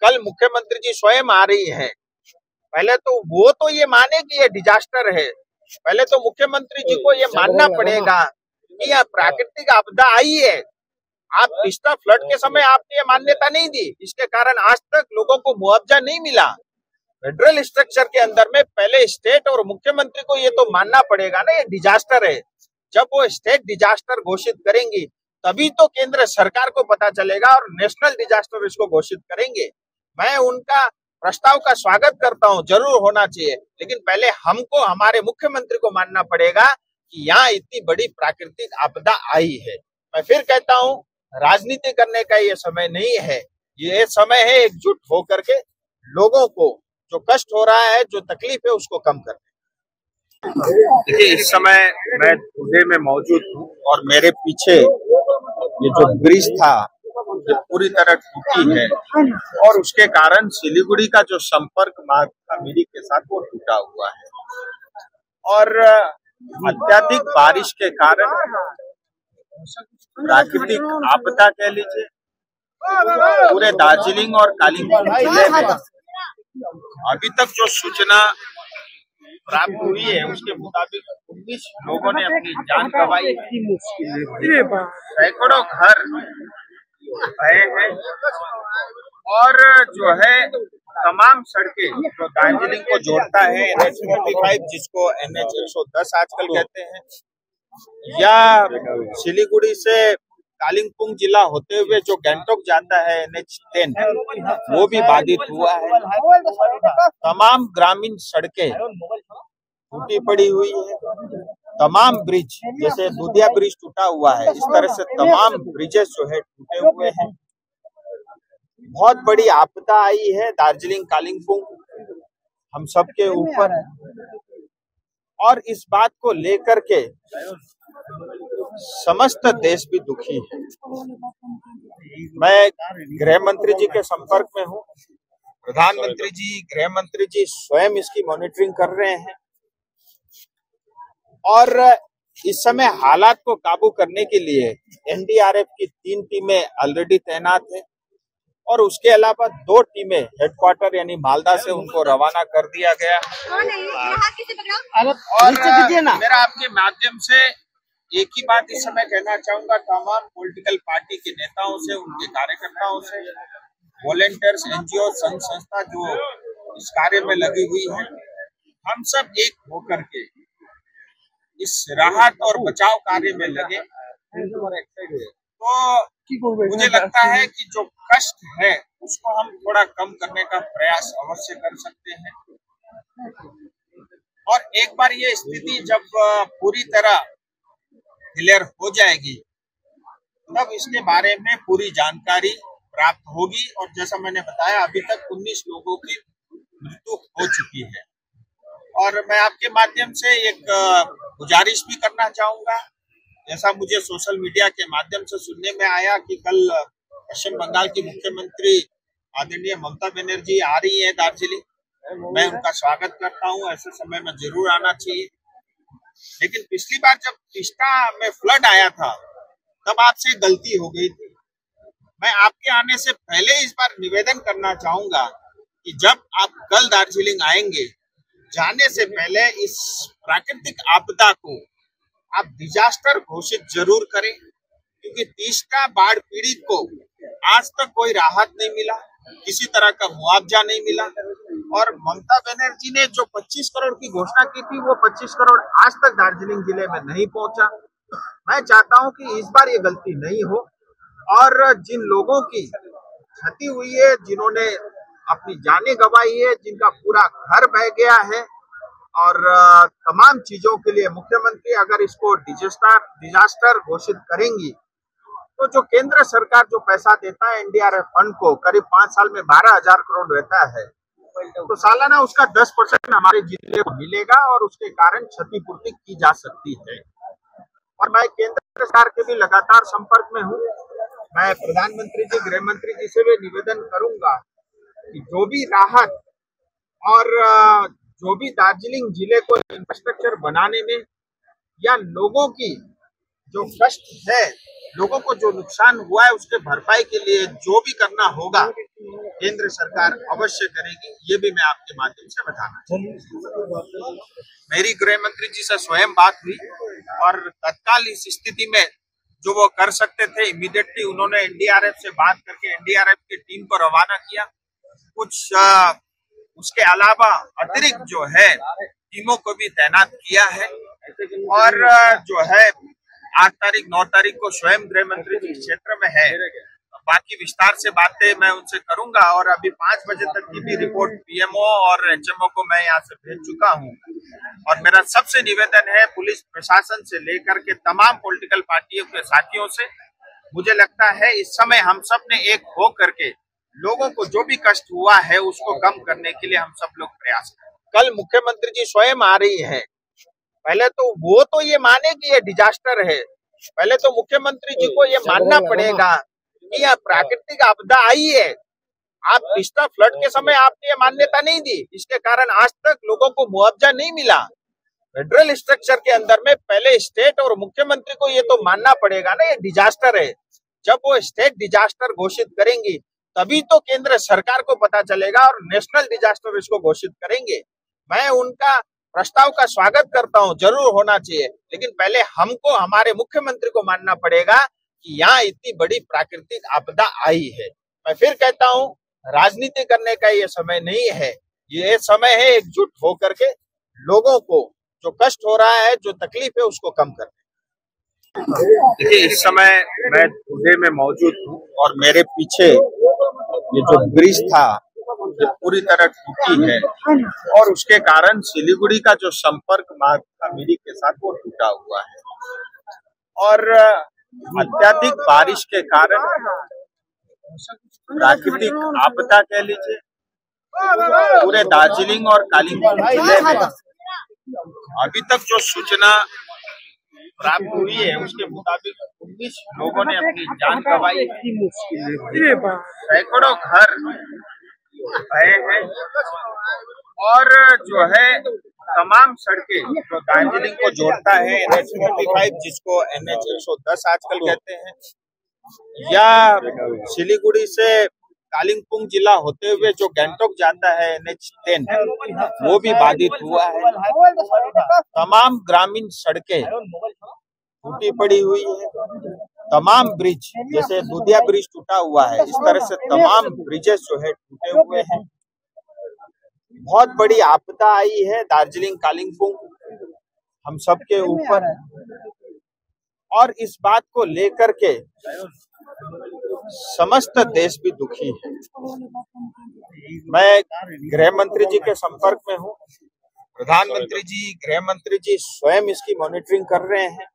कल मुख्यमंत्री जी स्वयं आ रही है, पहले तो वो तो ये माने कि ये डिजास्टर है। पहले तो मुख्यमंत्री जी को ये मानना पड़ेगा कि यह प्राकृतिक आपदा आई है। आप पिछला फ्लड के समय आपने ये मान्यता नहीं दी, इसके कारण आज तक लोगों को मुआवजा नहीं मिला। फेडरल स्ट्रक्चर के अंदर में पहले स्टेट और मुख्यमंत्री को ये तो मानना पड़ेगा ना, ये डिजास्टर है। जब वो स्टेट डिजास्टर घोषित करेंगी तभी तो केंद्र सरकार को पता चलेगा और नेशनल डिजास्टर इसको घोषित करेंगे। मैं उनका प्रस्ताव का स्वागत करता हूं, जरूर होना चाहिए, लेकिन पहले हमको हमारे मुख्यमंत्री को मानना पड़ेगा कि यहाँ इतनी बड़ी प्राकृतिक आपदा आई है। मैं फिर कहता हूं, राजनीति करने का ये समय नहीं है, ये समय है एकजुट होकर के लोगों को जो कष्ट हो रहा है, जो तकलीफ है, उसको कम करने। देखिए, इस समय मैं दूधे में मौजूद हूँ और मेरे पीछे ये जो ब्रिज था ये पूरी तरह टूटी है और उसके कारण सिलीगुड़ी का जो संपर्क मार्ग था मिरिक के साथ वो टूटा हुआ है। और अत्यधिक बारिश के कारण प्राकृतिक आपदा कह लीजिए, पूरे दार्जिलिंग और कालिम्पोंग जिले में अभी तक जो सूचना प्राप्त हुई है उसके मुताबिक 19 लोगों ने अपनी जान गंवाई, सैकड़ों घर गए हैं और जो है तमाम सड़कें जो दार्जिलिंग को जोड़ता है NH 45 जिसको NH 110 आजकल कहते हैं, या सिलीगुड़ी से कालिम्पोंग जिला होते हुए जो गैंगटॉक जाता है NH 10 वो भी बाधित हुआ है। तमाम ग्रामीण सड़कें टूटी पड़ी हुई है, तमाम ब्रिज जैसे दुधिया ब्रिज टूटा हुआ है, इस तरह से तमाम ब्रिजेस जो है टूटे हुए हैं। बहुत बड़ी आपदा आई है दार्जिलिंग कालिम्पोंग हम सबके ऊपर, और इस बात को लेकर के समस्त देश भी दुखी है। मैं गृह मंत्री जी के संपर्क में हूँ, प्रधानमंत्री जी, गृह मंत्री जी स्वयं इसकी मॉनिटरिंग कर रहे हैं और इस समय हालात को काबू करने के लिए NDRF की 3 टीमें ऑलरेडी तैनात है और उसके अलावा 2 टीमें हेडक्वार्टर यानी मालदा से उनको रवाना कर दिया गया। और मेरा आपके माध्यम से एक ही बात इस समय कहना चाहूंगा तमाम पॉलिटिकल पार्टी के नेताओं से, उनके कार्यकर्ताओं से, वॉलेंटियर्स, NGO, संघ संस्था जो इस कार्य में लगी हुई है, हम सब एक होकर के इस राहत और बचाव कार्य में लगे तो मुझे लगता है कि जो कष्ट है उसको हम थोड़ा कम करने का प्रयास अवश्य कर सकते हैं। और एक बार ये स्थिति जब पूरी तरह क्लियर हो जाएगी तब इसके बारे में पूरी जानकारी प्राप्त होगी। और जैसा मैंने बताया, अभी तक 19 लोगों की मृत्यु हो चुकी है। और मैं आपके माध्यम से एक गुजारिश भी करना चाहूंगा, जैसा मुझे सोशल मीडिया के माध्यम से सुनने में आया कि कल पश्चिम बंगाल की मुख्यमंत्री आदरणीय ममता बनर्जी आ रही है दार्जिलिंग, मैं उनका स्वागत करता हूं, ऐसे समय में जरूर आना चाहिए। लेकिन पिछली बार जब कृष्णा में फ्लड आया था तब आपसे गलती हो गई थी। मैं आपके आने से पहले इस बार निवेदन करना चाहूंगा कि जब आप कल दार्जिलिंग आएंगे, जाने से पहले इस प्राकृतिक आपदा को आप डिजास्टर घोषित जरूर करें, क्योंकि तीस्ता बाढ़ पीड़ित को आज तक कोई राहत नहीं मिला, किसी तरह का मुआवजा नहीं मिला। और ममता बनर्जी ने जो 25 करोड़ की घोषणा की थी वो 25 करोड़ आज तक दार्जिलिंग जिले में नहीं पहुंचा। मैं चाहता हूं कि इस बार ये गलती नहीं हो और जिन लोगों की क्षति हुई है, जिन्होंने अपनी जानें गंवाई है, जिनका पूरा घर बह गया है, और तमाम चीजों के लिए मुख्यमंत्री अगर इसको डिजास्टर घोषित करेंगी तो जो केंद्र सरकार जो पैसा देता है NDRF फंड को, करीब 5 साल में 12,000 करोड़ रहता है, तो सालाना उसका 10% हमारे जिले को मिलेगा और उसके कारण क्षतिपूर्ति की जा सकती है। और मैं केंद्र सरकार के भी लगातार संपर्क में हूँ। मैं प्रधानमंत्री जी, गृह मंत्री जी से भी निवेदन करूंगा कि जो भी राहत और जो भी दार्जिलिंग जिले को इंफ्रास्ट्रक्चर बनाने में या लोगों की जो कष्ट है लोगों को जो नुकसान हुआ है उसके भरपाई के लिए जो भी करना होगा केंद्र सरकार अवश्य करेगी, ये भी मैं आपके माध्यम से बताना चाहूँगा। मेरी गृह मंत्री जी से स्वयं बात हुई और तत्काल इस स्थिति में जो वो कर सकते थे इमीडिएटली उन्होंने एनडीआरएफ से बात करके एनडीआरएफ की टीम को रवाना किया। कुछ उसके अलावा अतिरिक्त जो है टीमों को भी तैनात किया है और जो है 8 तारीख 9 तारीख को स्वयं गृह मंत्री जी क्षेत्र में है। बाकी विस्तार से बातें मैं उनसे करूंगा और अभी 5 बजे तक की भी रिपोर्ट पीएमओ और एचएमओ को मैं यहाँ से भेज चुका हूँ। और मेरा सबसे निवेदन है पुलिस प्रशासन से लेकर के तमाम पॉलिटिकल पार्टियों के साथियों से, मुझे लगता है इस समय हम सब ने एक हो करके लोगों को जो भी कष्ट हुआ है उसको कम करने के लिए हम सब लोग प्रयास करें। कल मुख्यमंत्री जी स्वयं आ रही है, पहले तो वो तो ये माने कि ये डिजास्टर है, पहले तो मुख्यमंत्री जी को ये मानना पड़ेगा कि यह प्राकृतिक आपदा आई है। आप पिछला फ्लड के समय आपने ये मान्यता नहीं दी, इसके कारण आज तक लोगों को मुआवजा नहीं मिला। फेडरल स्ट्रक्चर के अंदर में पहले स्टेट और मुख्यमंत्री को ये तो मानना पड़ेगा ना ये डिजास्टर है। जब वो स्टेट डिजास्टर घोषित करेंगी तभी तो केंद्र सरकार को पता चलेगा और नेशनल डिजास्टर इसको घोषित करेंगे। मैं उनका प्रस्ताव का स्वागत करता हूं, जरूर होना चाहिए, लेकिन पहले हमको हमारे मुख्यमंत्री को मानना पड़ेगा कि यहाँ इतनी बड़ी प्राकृतिक आपदा आई है। मैं फिर कहता हूं, राजनीति करने का ये समय नहीं है, ये समय है एकजुट होकर के लोगों को जो कष्ट हो रहा है, जो तकलीफ है, उसको कम करने। देखिए, इस समय मैं दूल्हे में मौजूद हूँ और मेरे पीछे ये जो ब्रिज था ये पूरी तरह टूटी है और उसके कारण सिलीगुड़ी का जो संपर्क मार्ग था मिरिक के साथ वो टूटा हुआ है और अत्यधिक बारिश के कारण प्राकृतिक आपदा कह लीजिए पूरे दार्जिलिंग और कालिम्पोंग जिले में अभी तक जो सूचना प्राप्त हुई है उसके मुताबिक 19 लोगों ने अपनी जान गंवाई, सैकड़ों घर गए हैं और जो है तमाम सड़कें जो दार्जिलिंग को जोड़ता है NH-45 जिसको NH-110 आजकल कहते हैं, या सिलीगुड़ी से कालिम्पोंग जिला होते हुए जो गैंगटॉक जाता है NH-10 वो भी बाधित हुआ है। तमाम ग्रामीण सड़कें टूटी पड़ी हुई है, तमाम ब्रिज जैसे दुधिया ब्रिज टूटा हुआ है, इस तरह से तमाम ब्रिजेस जो है टूटे हुए हैं। बहुत बड़ी आपदा आई है दार्जिलिंग कालिम्पोंग हम सबके ऊपर और इस बात को लेकर के समस्त देश भी दुखी है। मैं गृह मंत्री जी के संपर्क में हूँ, प्रधानमंत्री जी, गृह मंत्री जी स्वयं इसकी मॉनिटरिंग कर रहे हैं